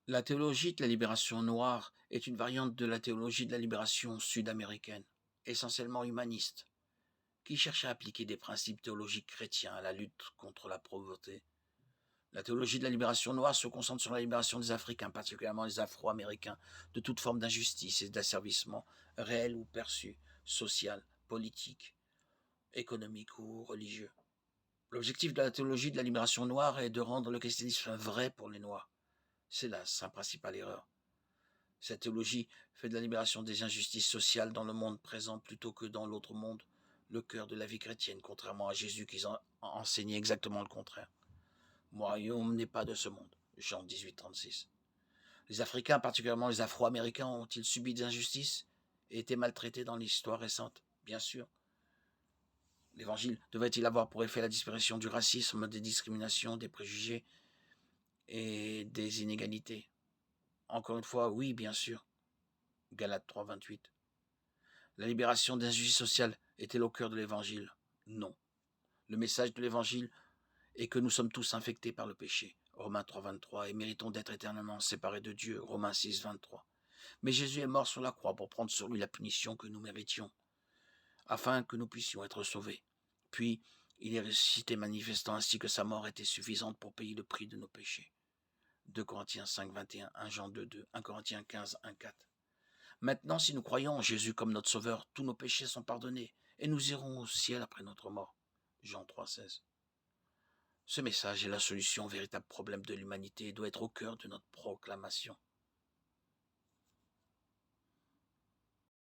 La théologie de la libération noire est une variante de la théologie de la libération sud-américaine, essentiellement humaniste, qui cherche à appliquer des principes théologiques chrétiens à la lutte contre la pauvreté. La théologie de la libération noire se concentre sur la libération des Africains, particulièrement les Afro-Américains, de toute forme d'injustice et d'asservissement, réel ou perçu, social, politique, économique ou religieux. L'objectif de la théologie de la libération noire est de rendre le christianisme vrai pour les Noirs. C'est là sa principale erreur. Cette théologie fait de la libération des injustices sociales dans le monde présent plutôt que dans l'autre monde le cœur de la vie chrétienne, contrairement à Jésus qui enseignait exactement le contraire. Mon royaume n'est pas de ce monde. Jean 18, 36. Les Africains, particulièrement les Afro-Américains, ont-ils subi des injustices et été maltraités dans l'histoire récente? Bien sûr. L'évangile devait-il avoir pour effet la disparition du racisme, des discriminations, des préjugés et des inégalités? Encore une fois, oui, bien sûr. Galates 3, 28. La libération des injustices sociales est-elle au cœur de l'évangile? Non. Le message de l'évangile est que nous sommes tous infectés par le péché. Romains 3, 23. Et méritons d'être éternellement séparés de Dieu. Romains 6, 23. Mais Jésus est mort sur la croix pour prendre sur lui la punition que nous méritions, afin que nous puissions être sauvés. Puis, il est ressuscité manifestant ainsi que sa mort était suffisante pour payer le prix de nos péchés. 2 Corinthiens 5, 21, 1 Jean 2, 2, 1 Corinthiens 15, 1, 4. Maintenant, si nous croyons en Jésus comme notre Sauveur, tous nos péchés sont pardonnés et nous irons au ciel après notre mort. Jean 3, 16. Ce message est la solution au véritable problème de l'humanité et doit être au cœur de notre proclamation.